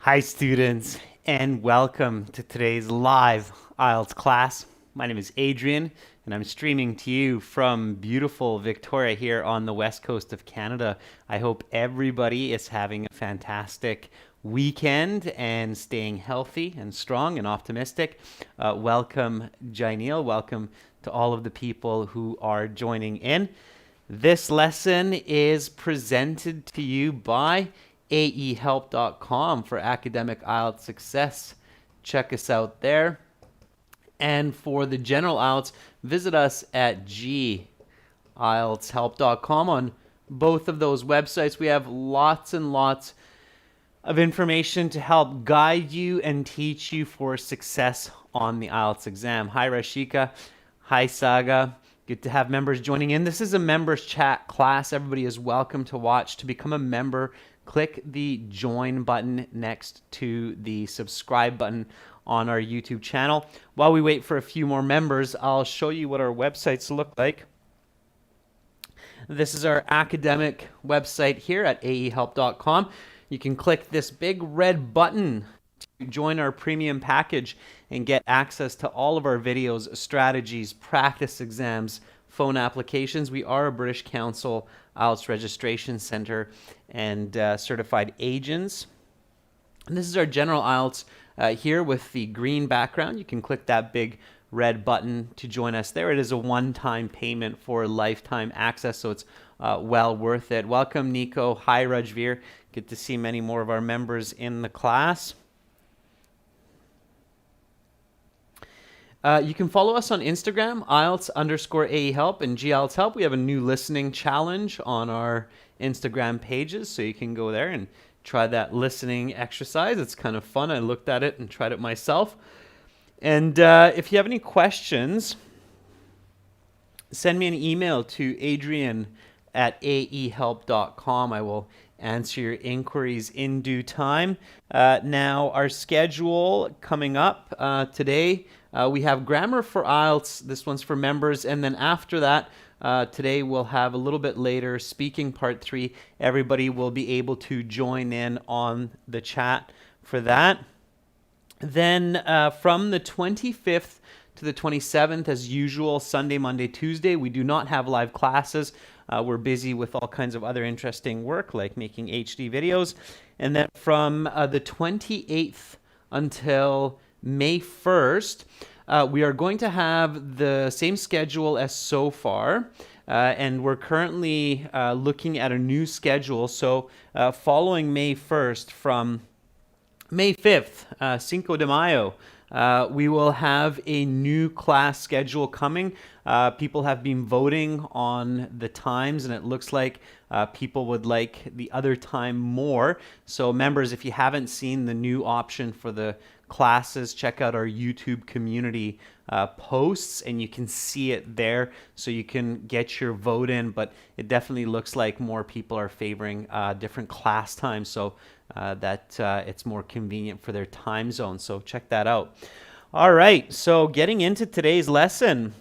Hi students, and welcome to today's live IELTS class. My name is Adrian and I'm streaming to you from beautiful Victoria here on the west coast of Canada. I hope everybody is having a fantastic weekend and staying healthy and strong and optimistic. Welcome Jaineel, welcome to all of the people who are joining in. This lesson is presented to you by aehelp.com for academic IELTS success. Check us out there. And for the general IELTS, visit us at gieltshelp.com. On both of those websites, we have lots and lots of information to help guide you and teach you for success on the IELTS exam. Hi, Rashika. Hi, Saga. Good to have members joining in. This is a members chat class. Everybody is welcome to watch. To become a member, click the join button next to the subscribe button on our YouTube channel. While we wait for a few more members, I'll show you what our websites look like. This is our academic website here at aehelp.com. You can click this big red button to join our premium package and get access to all of our videos, strategies, practice exams, phone applications. We are a British Council IELTS Registration Center and certified agents. And this is our general IELTS here with the green background. You can click that big red button to join us there. It is a one-time payment for lifetime access, so it's well worth it. Welcome, Nico. Hi, Rajveer. Good to see many more of our members in the class. You can follow us on Instagram, IELTS_AEHelp and GIELTS Help. We have a new listening challenge on our Instagram pages, so you can go there and try that listening exercise. It's kind of fun. I looked at it and tried it myself. And if you have any questions, send me an email to adrian@aehelp.com. I will answer your inquiries in due time. Now, our schedule coming up today, we have grammar for IELTS. This one's for members. And then after that, today we'll have a little bit later speaking part 3. Everybody will be able to join in on the chat for that. Then from the 25th to the 27th, as usual, Sunday, Monday, Tuesday, we do not have live classes. We're busy with all kinds of other interesting work like making HD videos. And then from the 28th until May 1st, we are going to have the same schedule as so far. And we're currently looking at a new schedule. So following May 1st, from May 5th, Cinco de Mayo, we will have a new class schedule coming. People have been voting on the times, and it looks like people would like the other time more. So members, if you haven't seen the new option for the classes, check out our YouTube community posts, and you can see it there, so you can get your vote in. But it definitely looks like more people are favoring different class times, so that it's more convenient for their time zone. So check that out. All right, so getting into today's lesson,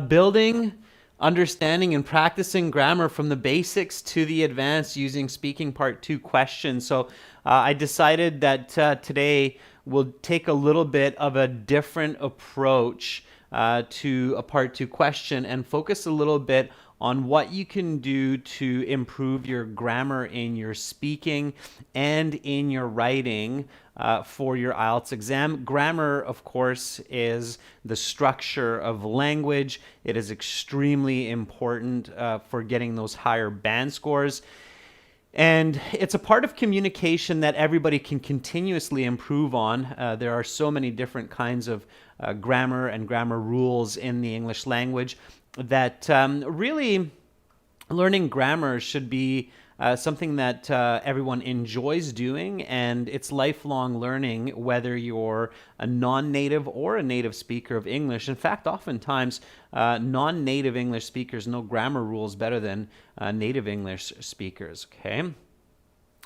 building, understanding, and practicing grammar from the basics to the advanced using speaking part 2 questions. So I decided that today we'll take a little bit of a different approach to a part 2 question and focus a little bit on what you can do to improve your grammar in your speaking and in your writing for your IELTS exam. Grammar, of course, is the structure of language. It is extremely important for getting those higher band scores. And it's a part of communication that everybody can continuously improve on. There are so many different kinds of grammar and grammar rules in the English language that really learning grammar should be something that everyone enjoys doing, and it's lifelong learning, whether you're a non-native or a native speaker of English. In fact, oftentimes non-native English speakers know grammar rules better than native English speakers, okay?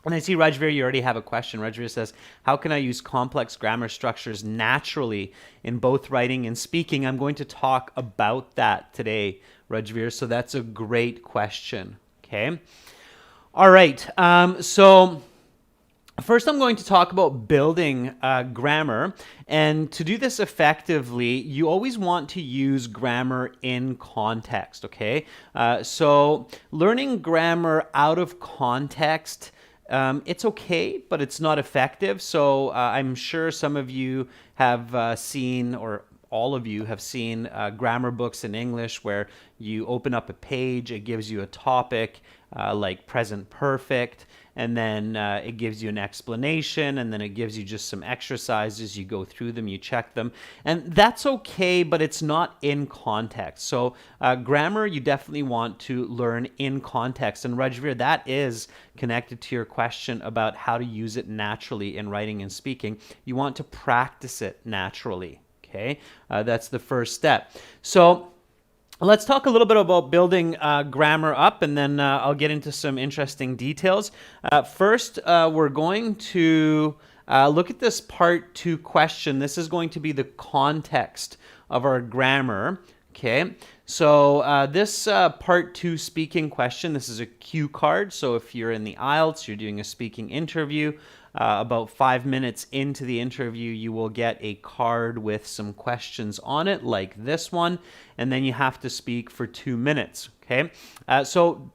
And I see, Rajveer, you already have a question. Rajveer says, how can I use complex grammar structures naturally in both writing and speaking? I'm going to talk about that today, Rajveer, so that's a great question, okay? All right, so First, I'm going to talk about building grammar. And to do this effectively, you always want to use grammar in context, okay? So learning grammar out of context, it's okay, but it's not effective. So I'm sure some of you have seen, or all of you have seen grammar books in English where you open up a page, it gives you a topic like present perfect, and then it gives you an explanation, and then it gives you just some exercises. You go through them, you check them, and that's okay, but it's not in context. So grammar, you definitely want to learn in context. And Rajveer, that is connected to your question about how to use it naturally in writing and speaking. You want to practice it naturally. Okay, that's the first step. So let's talk a little bit about building grammar up, and then I'll get into some interesting details. First, we're going to look at this part 2 question. This is going to be the context of our grammar. Okay, so this part 2 speaking question, this is a cue card. So if you're in the IELTS, you're doing a speaking interview, about 5 minutes into the interview, you will get a card with some questions on it, like this one, and then you have to speak for 2 minutes, okay? So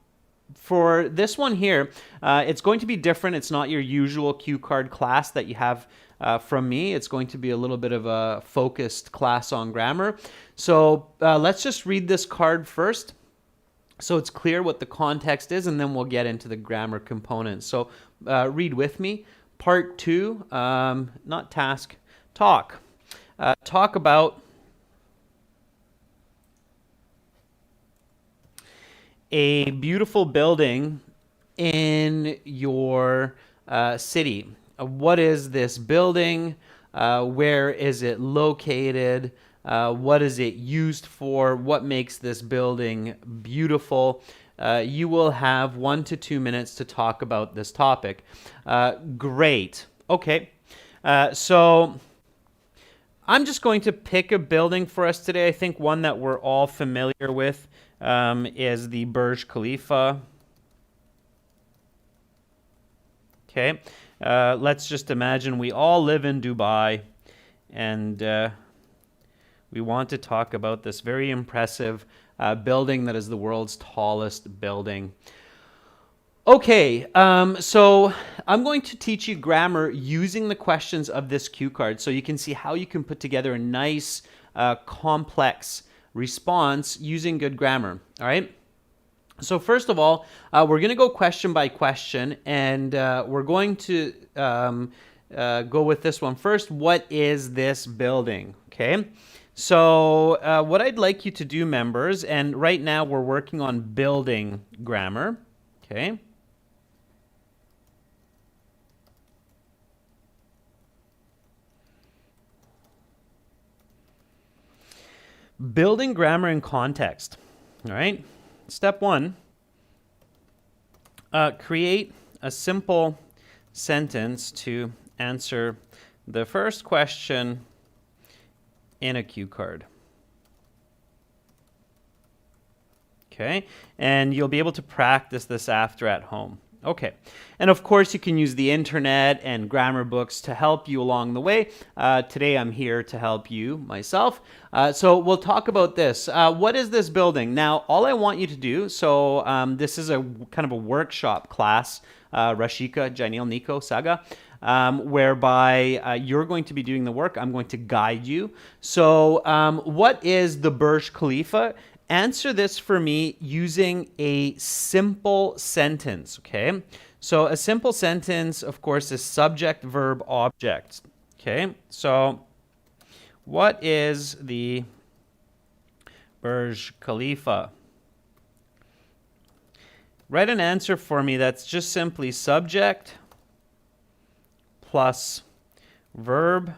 for this one here, it's going to be different. It's not your usual cue card class that you have from me. It's going to be a little bit of a focused class on grammar. So let's just read this card first, so it's clear what the context is, and then we'll get into the grammar components. So read with me. Part 2, not task, talk. Talk about a beautiful building in your city. What is this building? Where is it located? What is it used for? What makes this building beautiful? You will have 1 to 2 minutes to talk about this topic. Great. Okay. So I'm just going to pick a building for us today. I think one that we're all familiar with is the Burj Khalifa. Okay. Let's just imagine we all live in Dubai, and we want to talk about this very impressive building that is the world's tallest building. Okay, so I'm going to teach you grammar using the questions of this cue card, so you can see how you can put together a nice, complex response using good grammar. All right. So first of all, we're going to go question by question, and we're going to go with this one first. What is this building? Okay. So what I'd like you to do, members, and right now we're working on building grammar. Okay. Building grammar in context. All right. Step 1, create a simple sentence to answer the first question in a cue card. Okay, and you'll be able to practice this after at home. Okay, and of course you can use the internet and grammar books to help you along the way. Today I'm here to help you myself. So we'll talk about this. What is this building? Now, all I want you to do, so this is a kind of a workshop class, Rashika, Janil, Nico, Saga, whereby you're going to be doing the work. I'm going to guide you. So what is the Burj Khalifa? Answer this for me using a simple sentence, okay? So a simple sentence, of course, is subject, verb, object, okay? So what is the Burj Khalifa? Write an answer for me that's just simply subject plus verb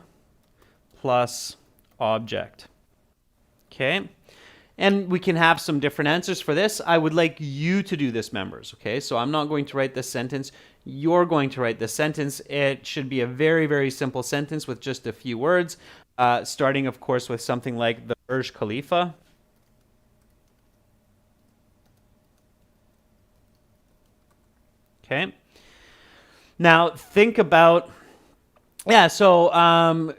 plus object, okay? And we can have some different answers for this. I would like you to do this, members, okay? So I'm not going to write this sentence. You're going to write this sentence. It should be a very, very simple sentence with just a few words, starting, of course, with something like the Burj Khalifa. Okay. Now think about, yeah, so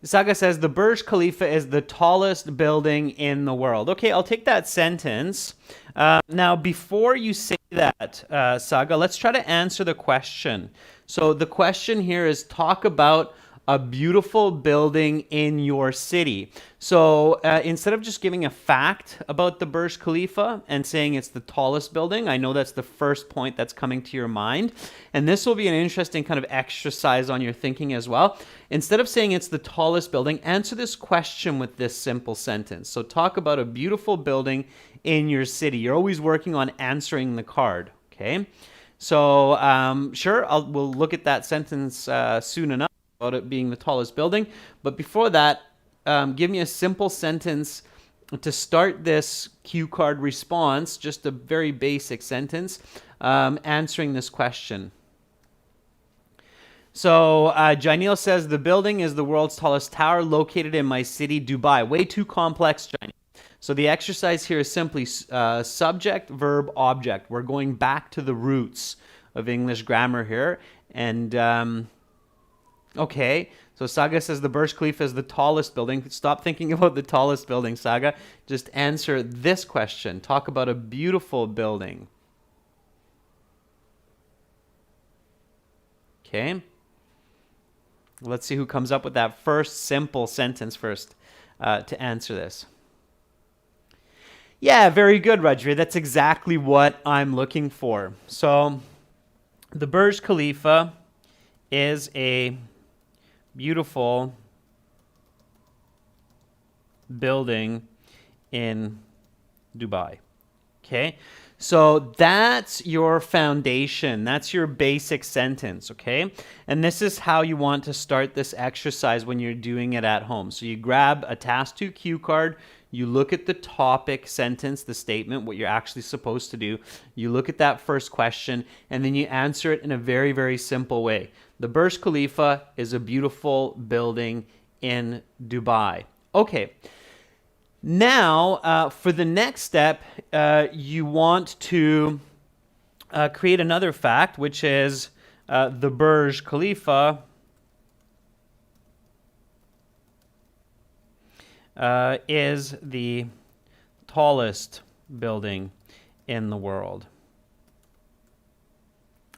Saga says the Burj Khalifa is the tallest building in the world. Okay, I'll take that sentence. Now, before you say that, Saga, let's try to answer the question. So the question here is talk about a beautiful building in your city. So instead of just giving a fact about the Burj Khalifa and saying it's the tallest building, I know that's the first point that's coming to your mind. And this will be an interesting kind of exercise on your thinking as well. Instead of saying it's the tallest building, answer this question with this simple sentence. So talk about a beautiful building in your city. You're always working on answering the card, okay? So sure, we'll look at that sentence soon enough about it being the tallest building. But before that, give me a simple sentence to start this cue card response, just a very basic sentence answering this question. So Janil says, the building is the world's tallest tower located in my city, Dubai. Way too complex, Janil. So the exercise here is simply subject, verb, object. We're going back to the roots of English grammar here. And okay, so Saga says the Burj Khalifa is the tallest building. Stop thinking about the tallest building, Saga. Just answer this question. Talk about a beautiful building. Okay. Let's see who comes up with that first simple sentence first to answer this. Yeah, very good, Rajveer. That's exactly what I'm looking for. So the Burj Khalifa is a beautiful building in Dubai. Okay, so that's your foundation. That's your basic sentence, okay? And this is how you want to start this exercise when you're doing it at home. So you grab a Task 2 cue card, you look at the topic sentence, the statement, what you're actually supposed to do. You look at that first question, and then you answer it in a very, very simple way. The Burj Khalifa is a beautiful building in Dubai. Okay. Now, for the next step, you want to create another fact, which is the Burj Khalifa is the tallest building in the world.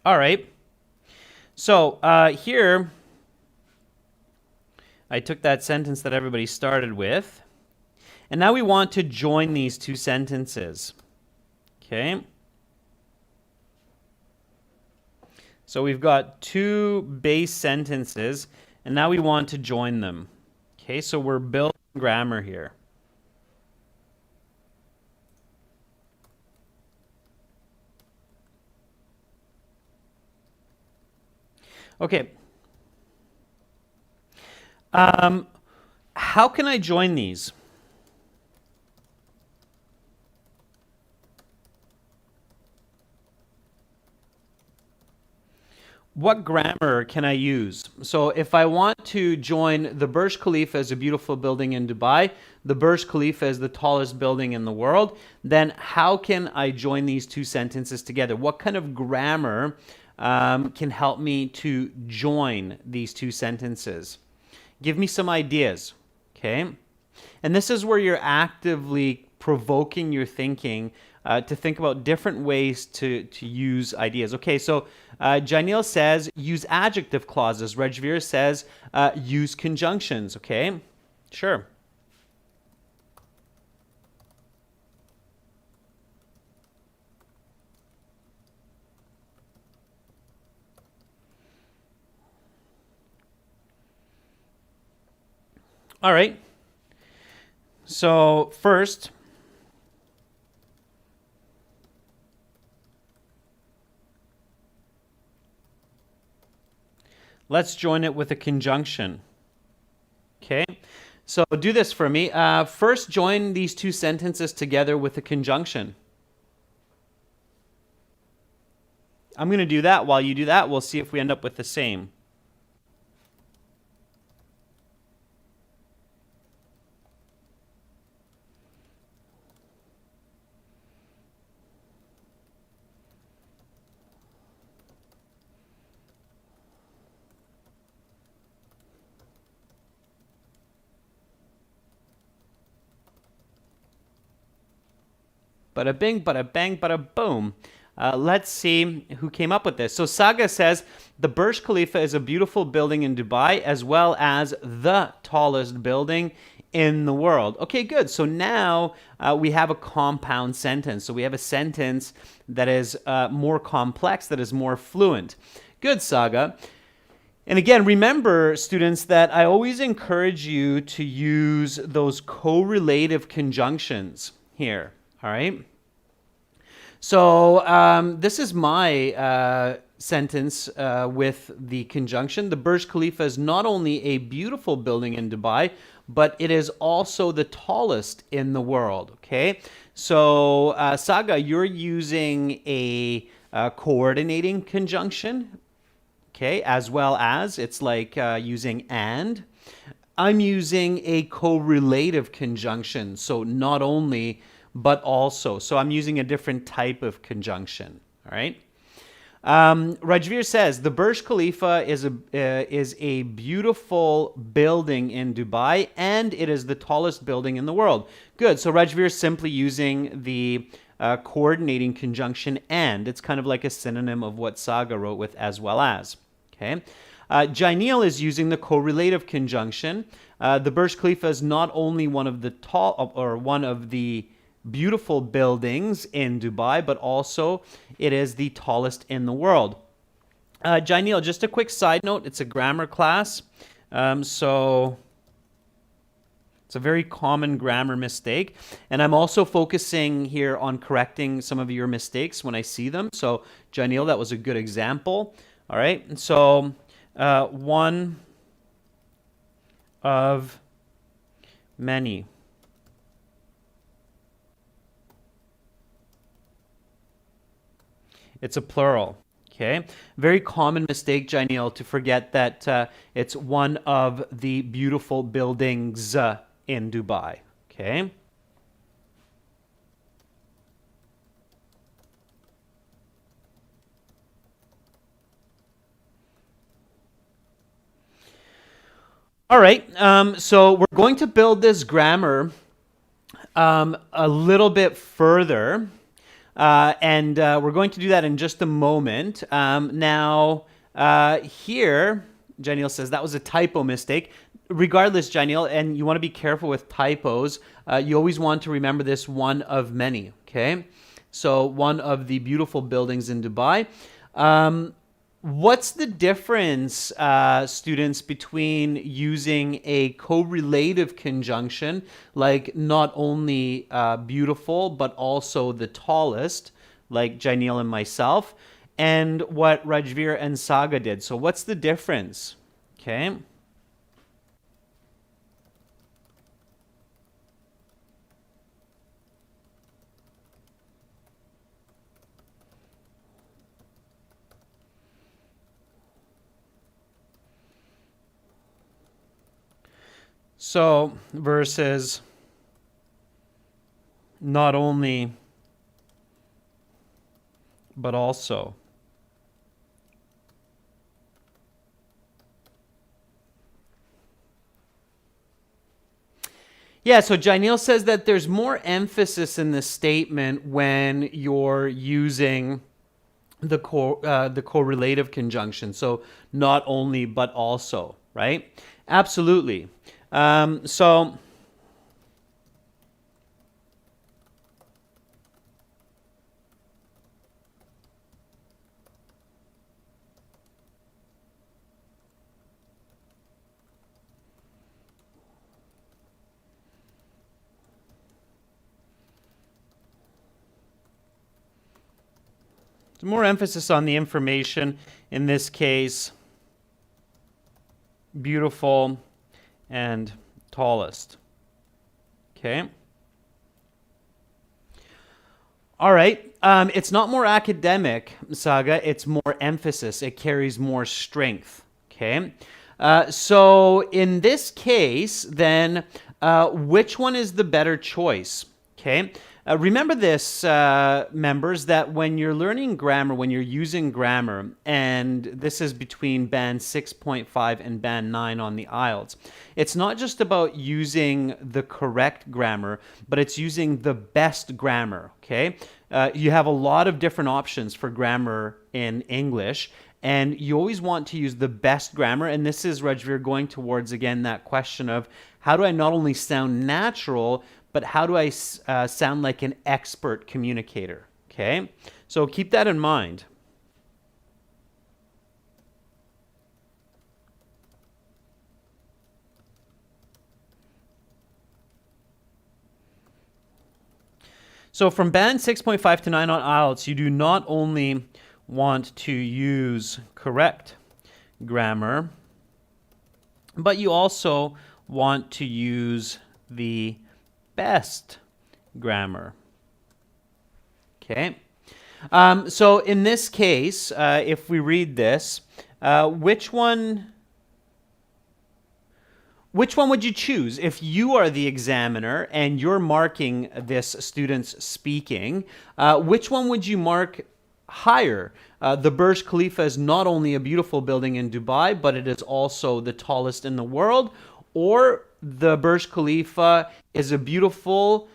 All right. So here, I took that sentence that everybody started with. And now we want to join these two sentences. Okay. So we've got two base sentences, and now we want to join them. Okay, so we're building grammar here. Okay. How can I join these? What grammar can I use? So if I want to join the Burj Khalifa as a beautiful building in Dubai, the Burj Khalifa is the tallest building in the world, then how can I join these two sentences together? What kind of grammar can help me to join these two sentences? Give me some ideas, okay? And this is where you're actively provoking your thinking to think about different ways to use ideas. Okay, so Janil says use adjective clauses. Rajveer says use conjunctions. Okay, sure. All right. So first, let's join it with a conjunction. Okay, so do this for me. First, join these two sentences together with a conjunction. I'm going to do that. While you do that, we'll see if we end up with the same. Bada bing, bada bang, bada boom. Let's see who came up with this. So Saga says the Burj Khalifa is a beautiful building in Dubai as well as the tallest building in the world. Okay, good. So now we have a compound sentence. So we have a sentence that is more complex, that is more fluent. Good, Saga. And again, remember, students, that I always encourage you to use those correlative conjunctions here, all right? So this is my sentence with the conjunction. The Burj Khalifa is not only a beautiful building in Dubai, but it is also the tallest in the world, okay? So Saga, you're using a coordinating conjunction, okay, as well as, it's like using and. I'm using a correlative conjunction, so not only, but also. So I'm using a different type of conjunction, all right? Rajveer says, the Burj Khalifa is a beautiful building in Dubai, and it is the tallest building in the world. Good, so Rajveer is simply using the coordinating conjunction and. It's kind of like a synonym of what Saga wrote with as well as, okay? Jainil is using the correlative conjunction. The Burj Khalifa is not only one of the beautiful buildings in Dubai, but also it is the tallest in the world. Jainil, just a quick side note, it's a grammar class, so it's a very common grammar mistake, and I'm also focusing here on correcting some of your mistakes when I see them. So Jainil, that was a good example. All right, and so one of many. It's a plural, okay? Very common mistake, Jainil, to forget that it's one of the beautiful buildings in Dubai, okay? All right, so we're going to build this grammar a little bit further. And we're going to do that in just a moment. Now, here, Jainil says that was a typo mistake. Regardless, Jainil, and you want to be careful with typos, you always want to remember this one of many, okay? So one of the beautiful buildings in Dubai. What's the difference, students, between using a correlative conjunction, like not only beautiful, but also the tallest, like Jainil and myself, and what Rajveer and Saga did? So what's the difference? Okay. So versus not only, but also. Yeah, so Jainil says that there's more emphasis in the statement when you're using the correlative conjunction. So not only, but also, right? Absolutely. So more emphasis on the information, in this case, beautiful and tallest. Okay. All right. It's not more academic, Saga. It's more emphasis. It carries more strength. Okay. So in this case, then, which one is the better choice? Okay. Remember this, members, that when you're learning grammar, when you're using grammar, and this is between band 6.5 and band 9 on the IELTS, it's not just about using the correct grammar, but it's using the best grammar, okay? You have a lot of different options for grammar in English, and you always want to use the best grammar. And this is, Rajveer, going towards, again, that question of how do I not only sound natural, but how do I sound like an expert communicator? Okay, so keep that in mind. So from band 6.5 to 9 on IELTS, you do not only want to use correct grammar, but you also want to use the best grammar. Okay. So in this case, if we read this, which one would you choose? If you are the examiner and you're marking this student's speaking, which one would you mark higher? The Burj Khalifa is not only a beautiful building in Dubai, but it is also the tallest in the world. Or the Burj Khalifa is a beautiful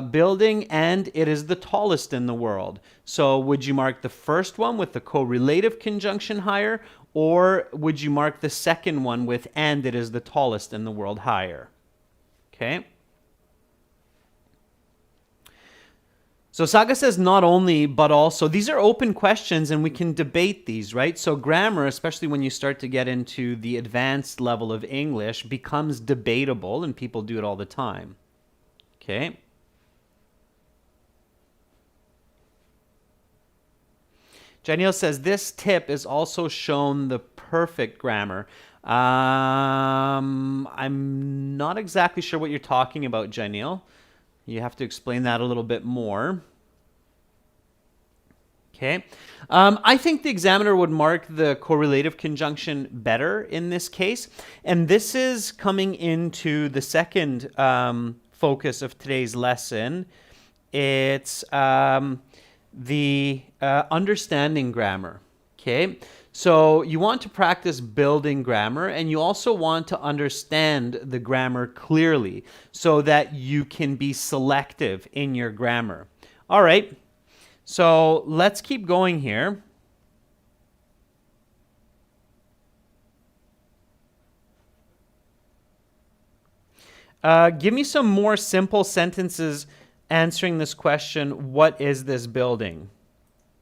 building and it is the tallest in the world. So would you mark the first one with the correlative conjunction higher, or would you mark the second one with and it is the tallest in the world higher? Okay. So Saga says not only, but also. These are open questions and we can debate these, right? So grammar, especially when you start to get into the advanced level of English, becomes debatable and people do it all the time. Okay. Janiel says this tip is also shown the perfect grammar. I'm not exactly sure what you're talking about, Janiel. You have to explain that a little bit more. Okay. I think the examiner would mark the correlative conjunction better in this case. And this is coming into the second focus of today's lesson. It's the understanding grammar. Okay. So you want to practice building grammar, and you also want to understand the grammar clearly so that you can be selective in your grammar. All right, so let's keep going here. Give me some more simple sentences answering this question, what is this building?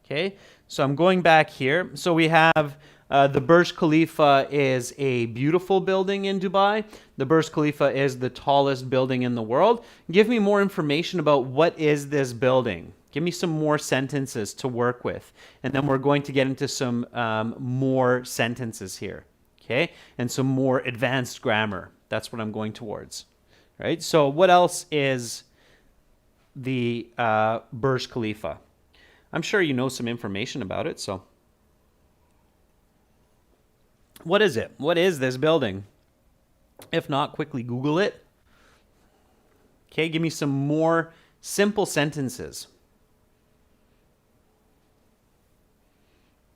Okay. So I'm going back here. So we have the Burj Khalifa is a beautiful building in Dubai. The Burj Khalifa is the tallest building in the world. Give me more information about what is this building. Give me some more sentences to work with. And then we're going to get into some more sentences here. Okay? And some more advanced grammar. That's what I'm going towards. Right? So what else is the Burj Khalifa? I'm sure you know some information about it, so. What is it? What is this building? If not, quickly Google it. Okay, give me some more simple sentences.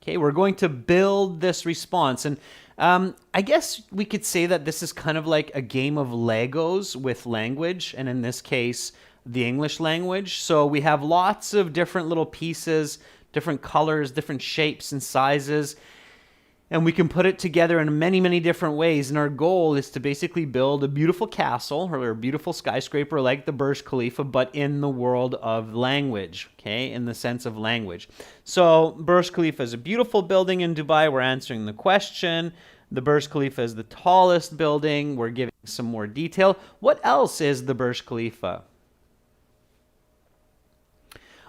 Okay, we're going to build this response. And I guess we could say that this is kind of like a game of Legos with language, and in this case, the English language. So we have lots of different little pieces, different colors, different shapes and sizes, and we can put it together in many, many different ways. And our goal is to basically build a beautiful castle or a beautiful skyscraper like the Burj Khalifa, but in the world of language, okay, in the sense of language. So Burj Khalifa is a beautiful building in Dubai. We're answering the question. The Burj Khalifa is the tallest building. We're giving some more detail. What else is the Burj Khalifa?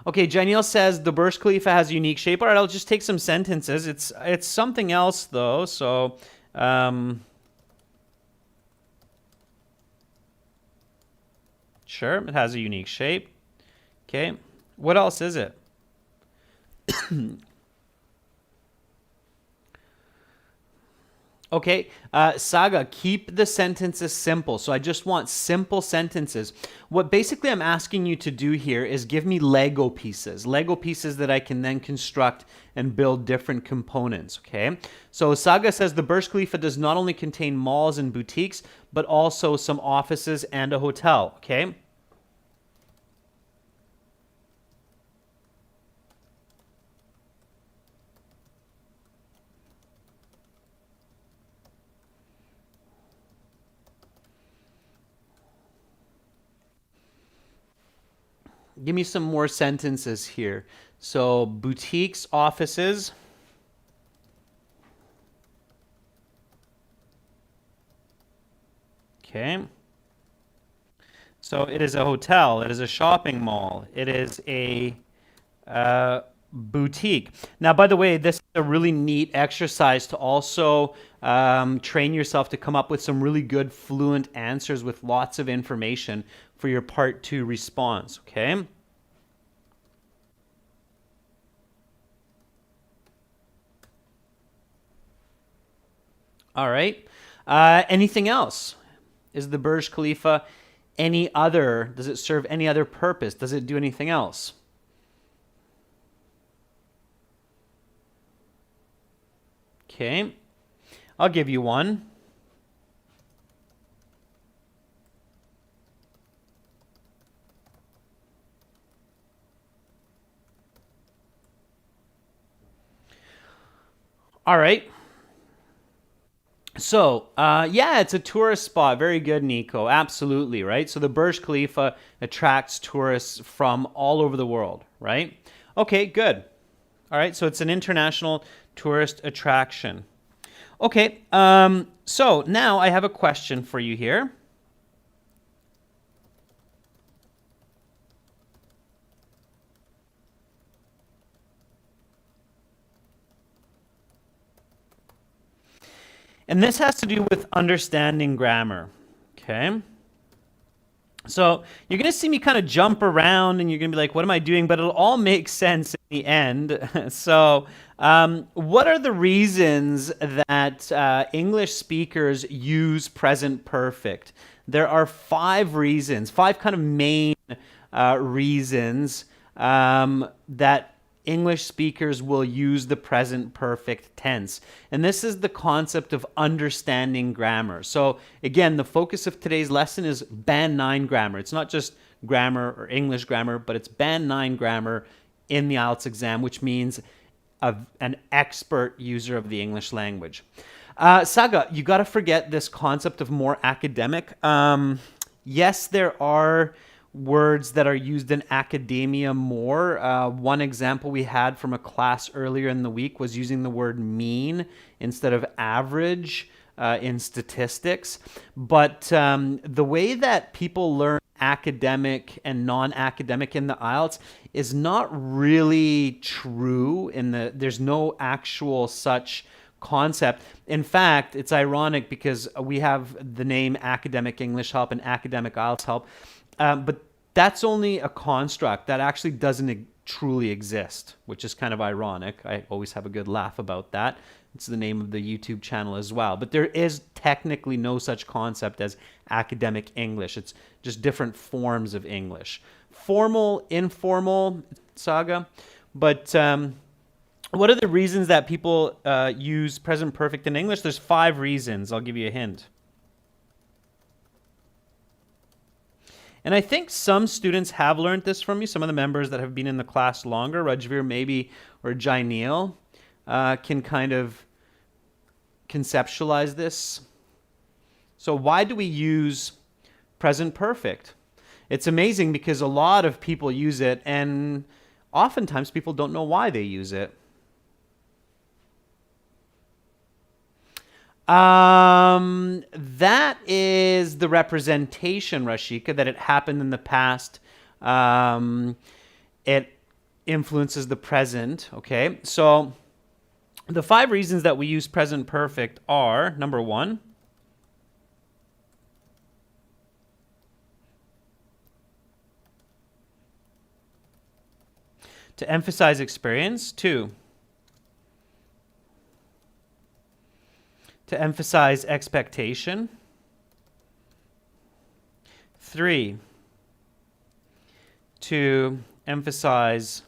Okay, Janiel says the Burj Khalifa has a unique shape. All right, I'll just take some sentences. It's something else though. So, sure, it has a unique shape. Okay, what else is it? Okay, Saga, keep the sentences simple. So I just want simple sentences. What basically I'm asking you to do here is give me Lego pieces that I can then construct and build different components. Okay, so Saga says the Burj Khalifa does not only contain malls and boutiques, but also some offices and a hotel. Okay. Give me some more sentences here. So boutiques, offices. Okay. So it is a hotel. It is a shopping mall. It is a boutique. Now, by the way, this is a really neat exercise to also train yourself to come up with some really good fluent answers with lots of information for your part two response. Okay. All right. Anything else? Is the Burj Khalifa any other? Does it serve any other purpose? Does it do anything else? Okay. I'll give you one. All right. So, yeah, it's a tourist spot. Very good, Nico. Absolutely, right? So the Burj Khalifa attracts tourists from all over the world, right? Okay, good. All right, so it's an international tourist attraction. Okay, so now I have a question for you here. And this has to do with understanding grammar. Okay. So you're going to see me kind of jump around and you're going to be like, what am I doing? But it'll all make sense in the end. So, what are the reasons that English speakers use present perfect? There are five reasons, five kind of main reasons that English speakers will use the present perfect tense. And this is the concept of understanding grammar. So, again, the focus of today's lesson is Band 9 grammar. It's not just grammar or English grammar, but it's Band 9 grammar in the IELTS exam, which means an expert user of the English language. Saga, you got to forget this concept of more academic. Yes, there are words that are used in academia more. One example we had from a class earlier in the week was using the word mean instead of average in statistics. But the way that people learn academic and non-academic in the IELTS is not really true. There's no actual such concept. In fact, it's ironic because we have the name Academic English Help and Academic IELTS Help, but that's only a construct that actually doesn't truly exist, which is kind of ironic. I always have a good laugh about that. It's the name of the YouTube channel as well. But there is technically no such concept as academic English. It's just different forms of English. Formal, informal, Saga. But what are the reasons that people use present perfect in English? There's five reasons. I'll give you a hint. And I think some students have learned this from you. Some of the members that have been in the class longer, Rajveer maybe, or Jaineel, can kind of conceptualize this. So why do we use present perfect? It's amazing because a lot of people use it, and oftentimes people don't know why they use it. That is the representation, Rashika, that it happened in the past. It influences the present. Okay, so the five reasons that we use present perfect are, number one, to emphasize experience. Two, to emphasize expectation. 3, to emphasize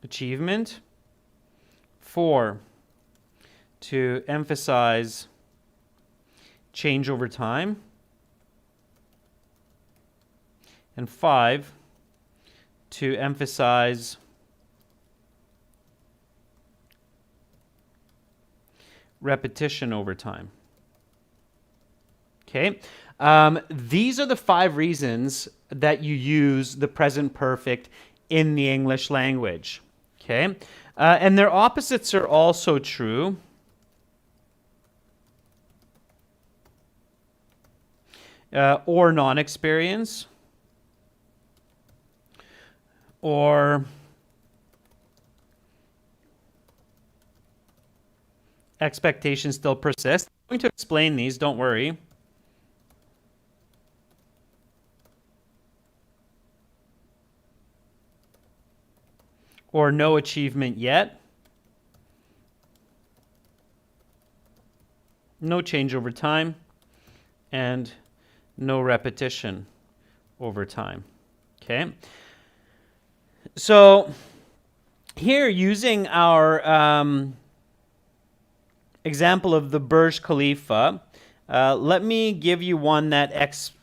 achievement. 4, to emphasize change over time. And 5, to emphasize repetition over time. Okay, these are the 5 reasons that you use the present perfect in the English language. Okay, and their opposites are also true. Or non-experience, or expectations still persist. I'm going to explain these, don't worry. Or no achievement yet. No change over time. And no repetition over time. Okay. So here, using our example of the Burj Khalifa, let me give you one that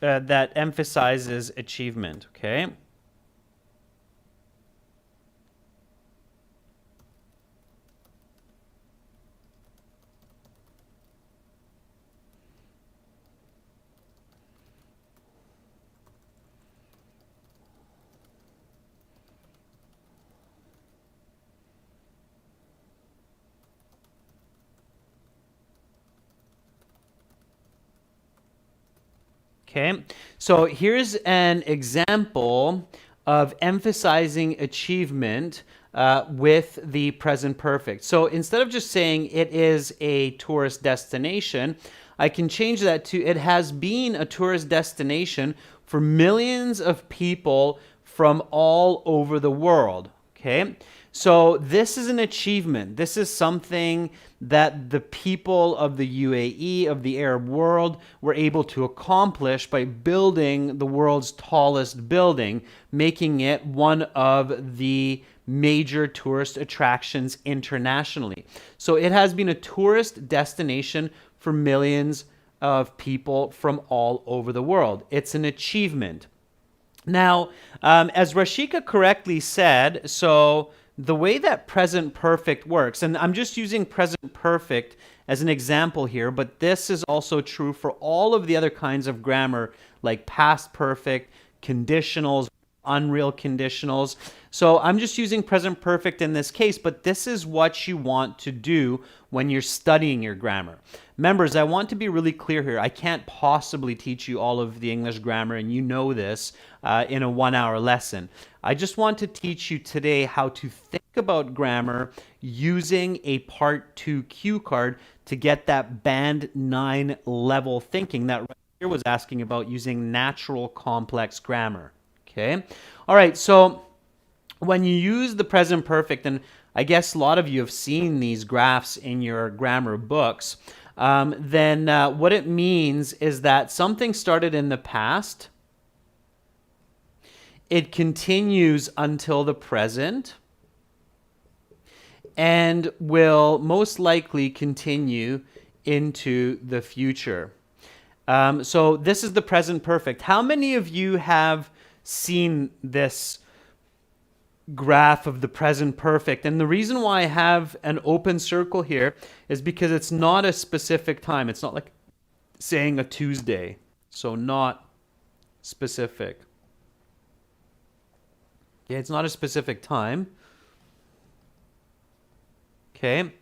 that emphasizes achievement. Okay. Okay, so here's an example of emphasizing achievement with the present perfect. So instead of just saying it is a tourist destination, I can change that to it has been a tourist destination for millions of people from all over the world. Okay, so this is an achievement. This is something that the people of the UAE, of the Arab world, were able to accomplish by building the world's tallest building, making it one of the major tourist attractions internationally. So it has been a tourist destination for millions of people from all over the world. It's an achievement. Now, as Rashika correctly said, so the way that present perfect works, and I'm just using present perfect as an example here, but this is also true for all of the other kinds of grammar like past perfect, conditionals, unreal conditionals. So I'm just using present perfect in this case, but this is what you want to do when you're studying your grammar. Members, I want to be really clear here. I can't possibly teach you all of the English grammar, and you know this, in a 1-hour lesson. I just want to teach you today how to think about grammar using a Part 2 cue card to get that Band 9 level thinking that right here was asking about using natural complex grammar. Okay? All right, so when you use the present perfect, and I guess a lot of you have seen these graphs in your grammar books, then what it means is that something started in the past, it continues until the present, and will most likely continue into the future. So this is the present perfect. How many of you have seen this graph of the present perfect? And the reason why I have an open circle here is because it's not a specific time. It's not like saying a Tuesday. So not specific. Yeah, it's not a specific time. Okay.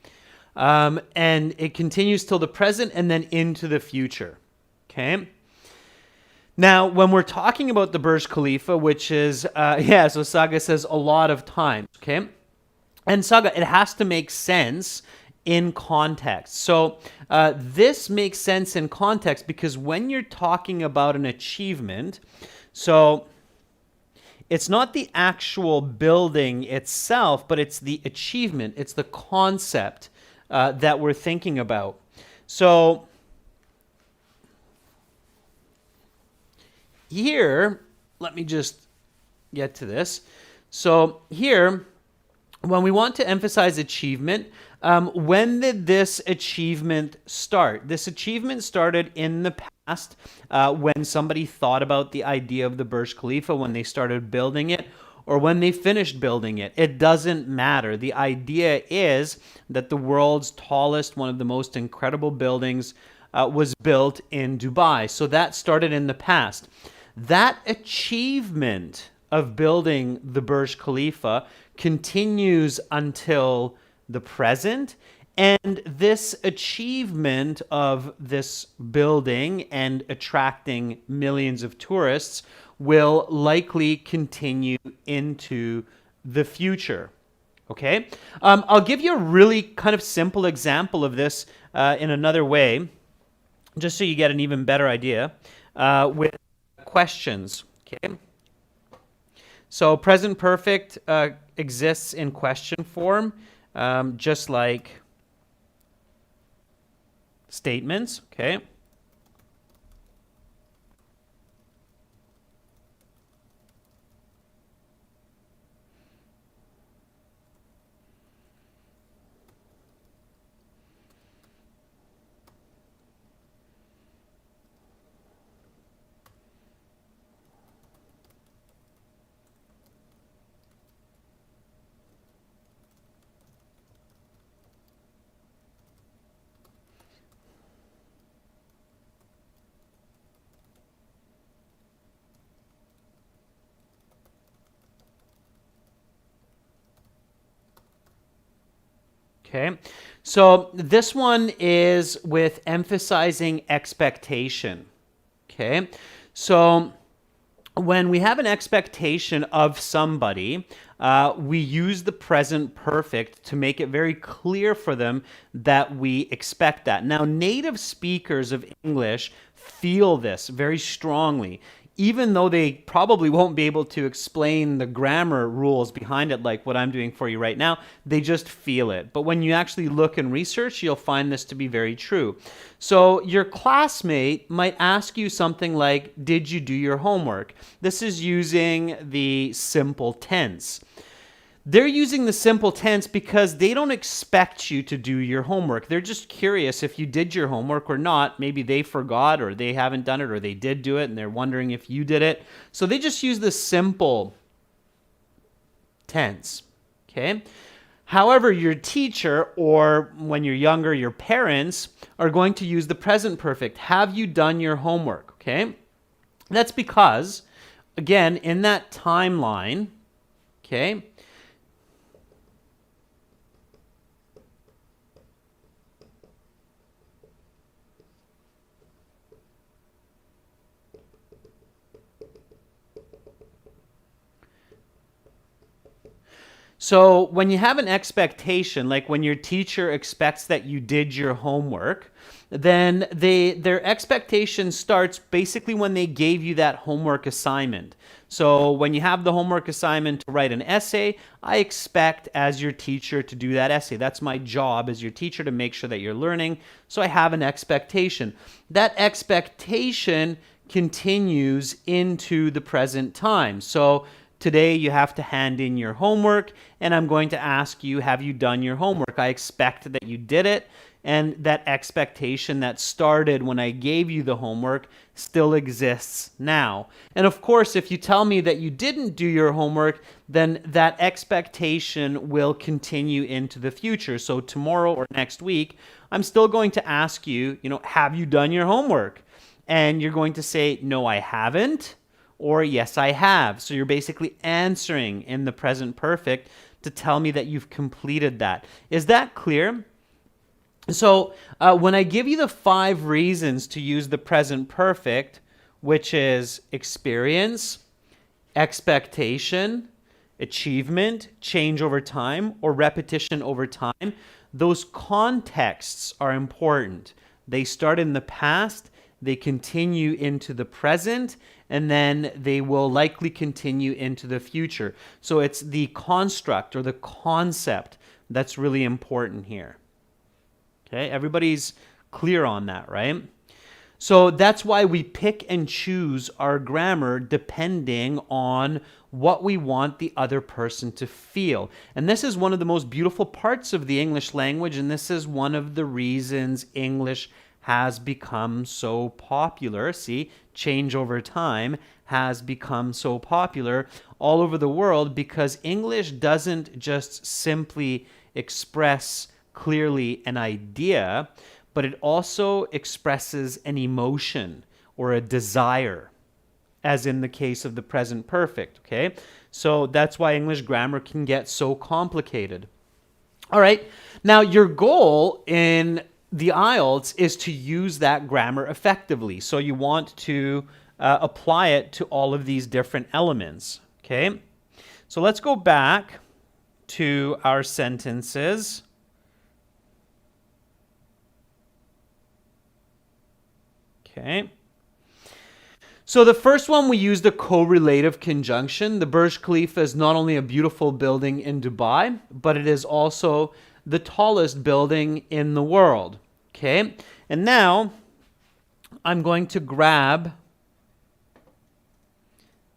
And it continues till the present and then into the future. Okay. Now, when we're talking about the Burj Khalifa, which is, so Saga says a lot of times, okay? And Saga, it has to make sense in context. So this makes sense in context because when you're talking about an achievement, so It's not the actual building itself, but it's the achievement. It's the concept that we're thinking about. So here, let me just get to this. So here, when we want to emphasize achievement, when did this achievement start? This achievement started in the past when somebody thought about the idea of the Burj Khalifa, when they started building it, or when they finished building it. It doesn't matter. The idea is that the world's tallest, one of the most incredible buildings was built in Dubai. So that started in the past. That achievement of building the Burj Khalifa continues until the present. And this achievement of this building and attracting millions of tourists will likely continue into the future. Okay? I'll give you a really kind of simple example of this in another way, just so you get an even better idea with questions. Okay? So present perfect exists in question form, just like statements. Okay. Okay, so this one is with emphasizing expectation. Okay, so when we have an expectation of somebody, we use the present perfect to make it very clear for them that we expect that. Now, native speakers of English feel this very strongly, even though they probably won't be able to explain the grammar rules behind it like what I'm doing for you right now. They just feel it. But when you actually look and research, you'll find this to be very true. So your classmate might ask you something like, did you do your homework? This is using the simple tense. They're using the simple tense because they don't expect you to do your homework. They're just curious if you did your homework or not. Maybe they forgot, or they haven't done it, or they did do it and they're wondering if you did it. So they just use the simple tense. Okay? However, your teacher, or when you're younger, your parents, are going to use the present perfect. Have you done your homework? Okay? That's because, again, in that timeline, okay, so when you have an expectation, like when your teacher expects that you did your homework, then their expectation starts basically when they gave you that homework assignment. So when you have the homework assignment to write an essay, I expect as your teacher to do that essay. That's my job as your teacher, to make sure that you're learning. So I have an expectation. That expectation continues into the present time. So today you have to hand in your homework, and I'm going to ask you, have you done your homework? I expect that you did it, and that expectation that started when I gave you the homework still exists now. And of course, if you tell me that you didn't do your homework, then that expectation will continue into the future. So tomorrow or next week, I'm still going to ask you, have you done your homework? And you're going to say, no, I haven't, or yes, I have. So you're basically answering in the present perfect to tell me that you've completed that. Is that clear? So when I give you the 5 reasons to use the present perfect, which is experience, expectation, achievement, change over time, or repetition over time, those contexts are important. They start in the past they continue into the present, and then they will likely continue into the future. So it's the construct or the concept that's really important here. Okay, everybody's clear on that, right? So that's why we pick and choose our grammar depending on what we want the other person to feel. And this is one of the most beautiful parts of the English language, and this is one of the reasons English has become so popular. See, change over time has become so popular all over the world, because English doesn't just simply express clearly an idea, but it also expresses an emotion or a desire, as in the case of the present perfect, okay? So that's why English grammar can get so complicated. All right, now your goal in the IELTS is to use that grammar effectively. So you want to apply it to all of these different elements, okay? So let's go back to our sentences. Okay. So the first one, we used a correlative conjunction. The Burj Khalifa is not only a beautiful building in Dubai, but it is also the tallest building in the world. Okay. And now I'm going to grab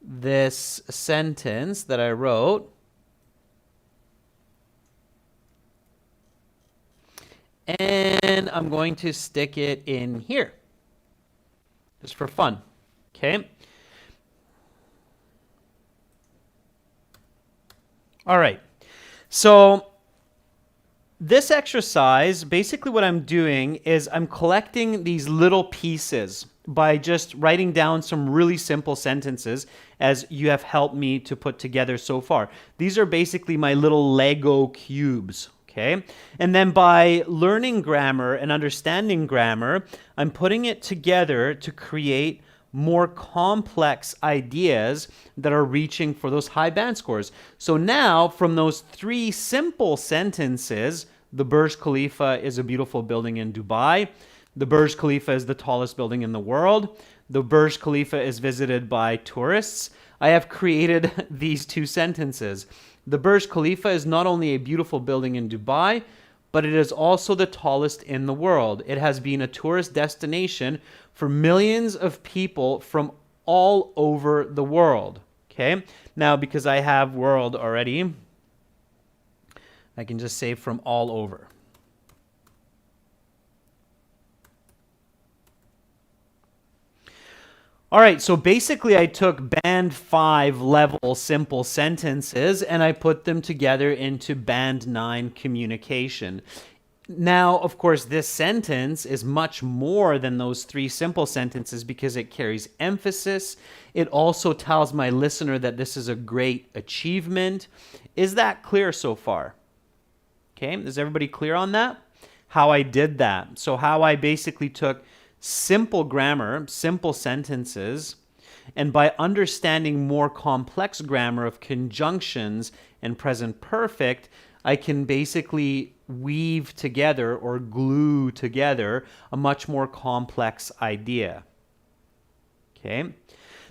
this sentence that I wrote, and I'm going to stick it in here, just for fun, okay? All right, so this exercise, basically what I'm doing is I'm collecting these little pieces by just writing down some really simple sentences, as you have helped me to put together so far. These are basically my little Lego cubes. Okay? And then by learning grammar and understanding grammar, I'm putting it together to create more complex ideas that are reaching for those high band scores. So now, from those three simple sentences, the Burj Khalifa is a beautiful building in Dubai. The Burj Khalifa is the tallest building in the world. The Burj Khalifa is visited by tourists. I have created these two sentences. The Burj Khalifa is not only a beautiful building in Dubai, but it is also the tallest in the world. It has been a tourist destination for millions of people from all over the world. Okay? Now, because I have world already, I can just say from all over. All right, so basically I took band 5 level simple sentences and I put them together into band 9 communication. Now, of course, this sentence is much more than those three simple sentences because it carries emphasis. It also tells my listener that this is a great achievement. Is that clear so far? Okay, is everybody clear on that? How I did that. So how I basically took simple grammar, simple sentences, and by understanding more complex grammar of conjunctions and present perfect, I can basically weave together or glue together a much more complex idea. Okay?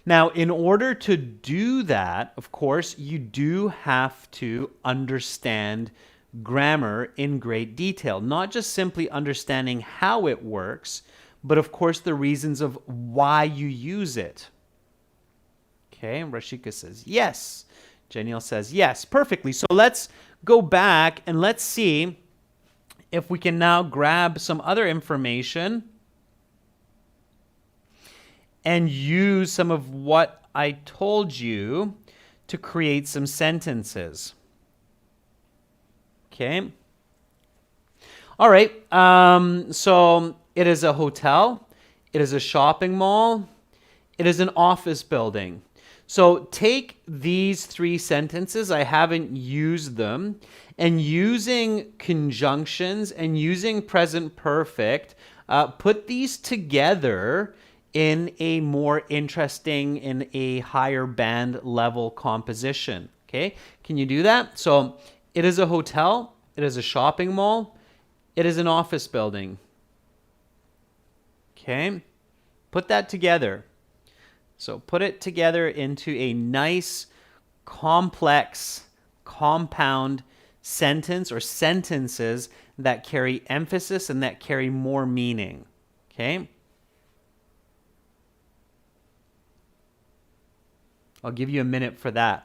Now, in order to do that, of course, you do have to understand grammar in great detail, not just simply understanding how it works, but of course the reasons of why you use it. Okay, Rashika says yes. Janiel says yes, perfectly. So let's go back and let's see if we can now grab some other information and use some of what I told you to create some sentences. Okay. All right, so it is a hotel, it is a shopping mall, it is an office building. So take these three sentences, I haven't used them, and using conjunctions and using present perfect, put these together in a more interesting, in a higher band level composition. Okay, can you do that? So it is a hotel, it is a shopping mall, it is an office building. Okay, Put that together. So put it together into a nice, complex, compound sentence or sentences that carry emphasis and that carry more meaning. Okay? I'll give you a minute for that.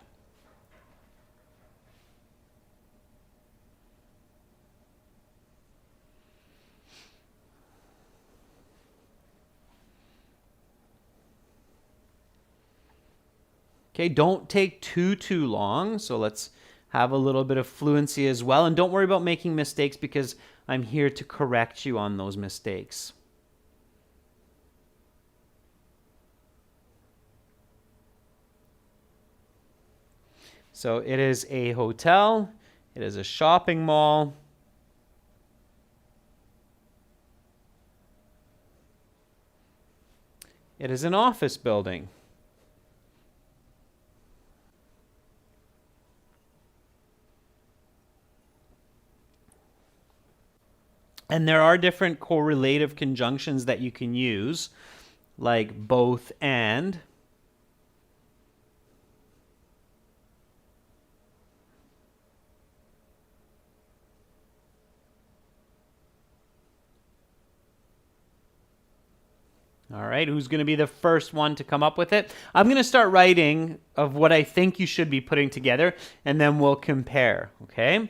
Okay, don't take too long. So let's have a little bit of fluency as well. And don't worry about making mistakes because I'm here to correct you on those mistakes. So it is a hotel. It is a shopping mall. It is an office building. And there are different correlative conjunctions that you can use, like both and. All right, who's going to be the first one to come up with it? I'm going to start writing of what I think you should be putting together, and then we'll compare, okay? And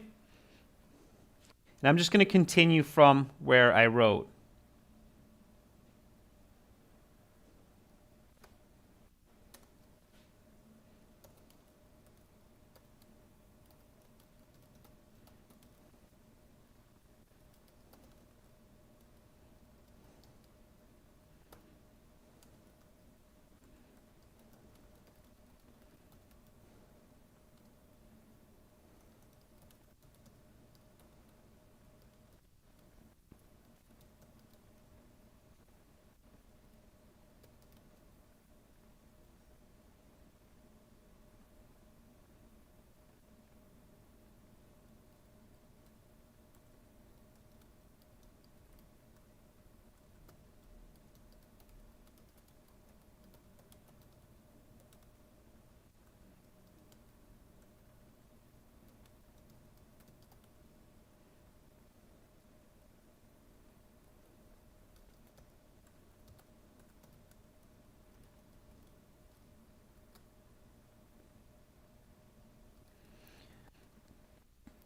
I'm just going to continue from where I wrote.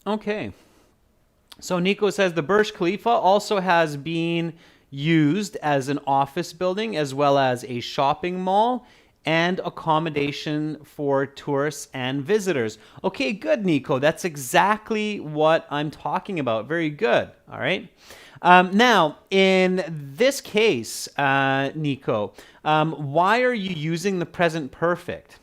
Okay. So Nico says the Burj Khalifa also has been used as an office building as well as a shopping mall and accommodation for tourists and visitors. Okay, good, Nico. That's exactly what I'm talking about. Very good. All right. Now, in this case, Nico, why are you using the present perfect?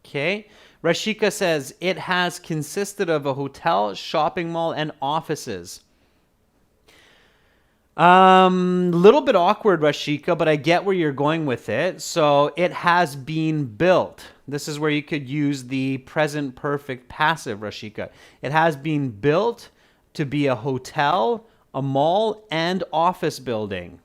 Okay. Rashika says it has consisted of a hotel, shopping mall, and offices. Little bit awkward, Rashika, but I get where you're going with it. So it has been built. This is where you could use the present perfect passive, Rashika. It has been built to be a hotel, a mall, and office building.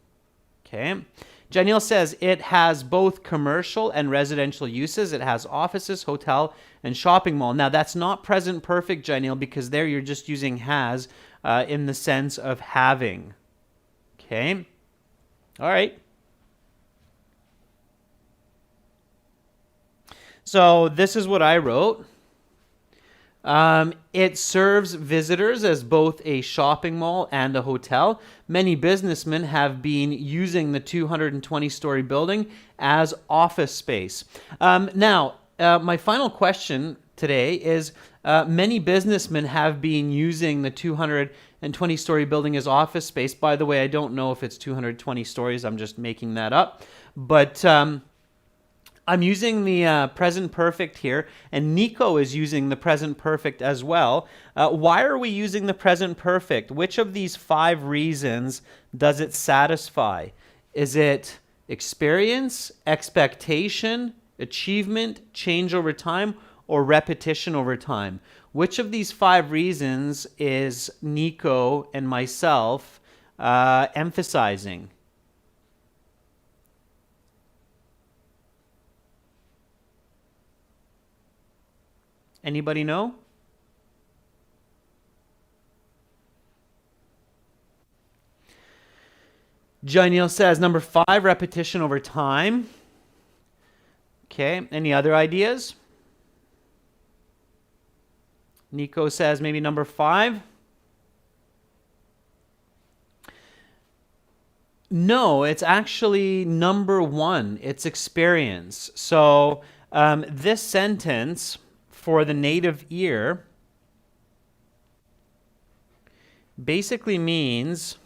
Okay. Janiel says it has both commercial and residential uses. It has offices, hotel, and shopping mall. Now, that's not present perfect, Janiel, because there you're just using has in the sense of having. Okay. All right. So this is what I wrote. It serves visitors as both a shopping mall and a hotel. Many businessmen have been using the 220-story building as office space. Now, my final question today is, many businessmen have been using the 220-story building as office space. By the way, I don't know if it's 220 stories. I'm just making that up. But I'm using the present perfect here, and Nico is using the present perfect as well. Why are we using the present perfect? Which of these 5 reasons does it satisfy? Is it experience, expectation, achievement, change over time, or repetition over time? Which of these 5 reasons is Nico and myself emphasizing? Anybody know? Janelle says number 5, repetition over time. Okay, any other ideas? Nico says maybe number 5. No, it's actually number 1. It's experience. So this sentence for the native ear basically means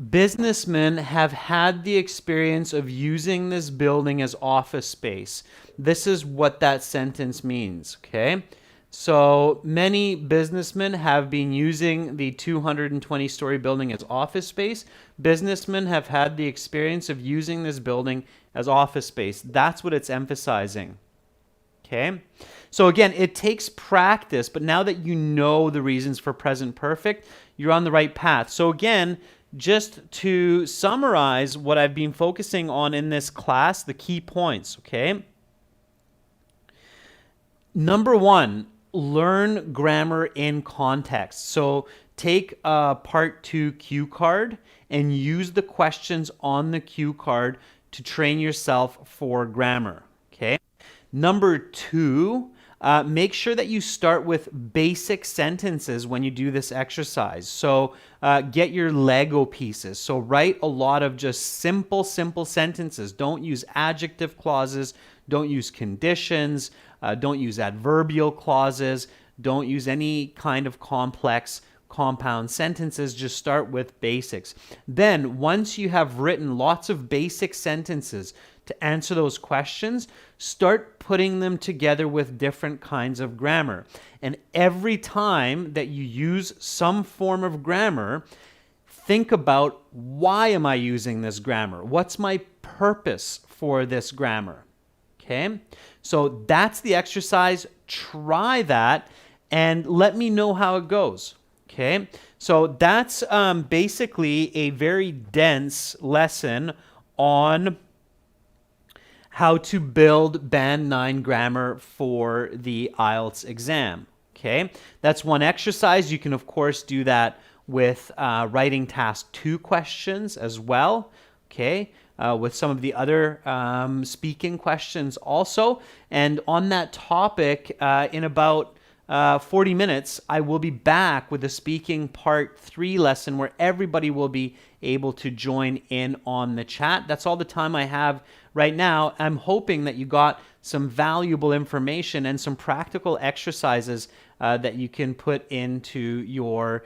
businessmen have had the experience of using this building as office space. This is what that sentence means, okay? So many businessmen have been using the 220-story building as office space. Businessmen have had the experience of using this building as office space. That's what it's emphasizing. Okay, so again, it takes practice, but now that you know the reasons for present perfect, you're on the right path. So again, just to summarize what I've been focusing on in this class, the key points, okay? Number 1, learn grammar in context. So take a part 2 cue card and use the questions on the cue card to train yourself for grammar, okay? Number 2, make sure that you start with basic sentences when you do this exercise. So get your Lego pieces. So write a lot of just simple sentences. Don't use adjective clauses. Don't use conditions. Don't use adverbial clauses. Don't use any kind of complex compound sentences. Just start with basics. Then once you have written lots of basic sentences to answer those questions, start putting them together with different kinds of grammar. And every time that you use some form of grammar, think about, why am I using this grammar? What's my purpose for this grammar? Okay, so that's the exercise. Try that and let me know how it goes. Okay, so that's basically a very dense lesson on how to build Band 9 grammar for the IELTS exam. Okay, that's one exercise. You can, of course, do that with writing task 2 questions as well. Okay, with some of the other speaking questions also. And on that topic, in about 40 minutes, I will be back with the speaking part 3 lesson where everybody will be able to join in on the chat. That's all the time I have right now. I'm hoping that you got some valuable information and some practical exercises that you can put into your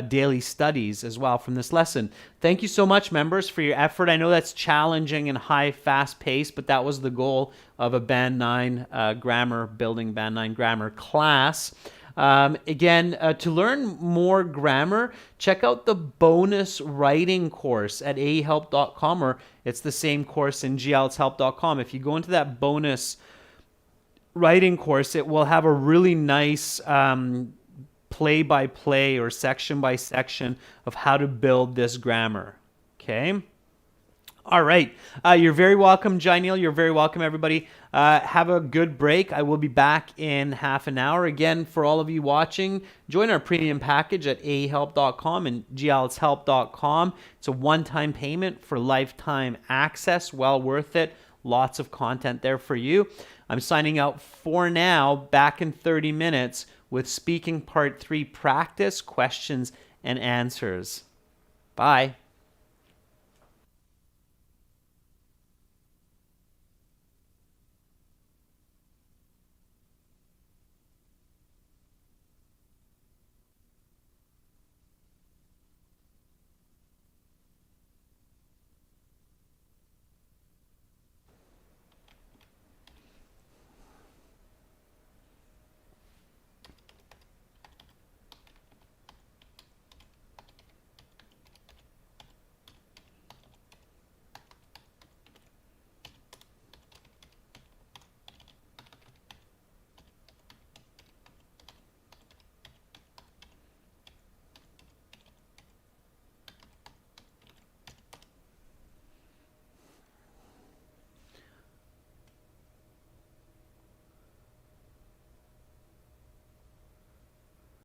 daily studies as well from this lesson. Thank you so much, members, for your effort. I know that's challenging and high, fast pace, but that was the goal of a Band 9 grammar, building Band 9 grammar class. Again, to learn more grammar, check out the bonus writing course at ahelp.com, or it's the same course in glshelp.com. If you go into that bonus writing course, it will have a really nice play-by-play or section-by-section of how to build this grammar. Okay? All right. You're very welcome, Janelle. You're very welcome, everybody. Have a good break. I will be back in half an hour. Again, for all of you watching, join our premium package at ahelp.com and glshelp.com. It's a one-time payment for lifetime access. Well worth it. Lots of content there for you. I'm signing out for now. Back in 30 minutes with speaking part 3 practice, questions, and answers. Bye.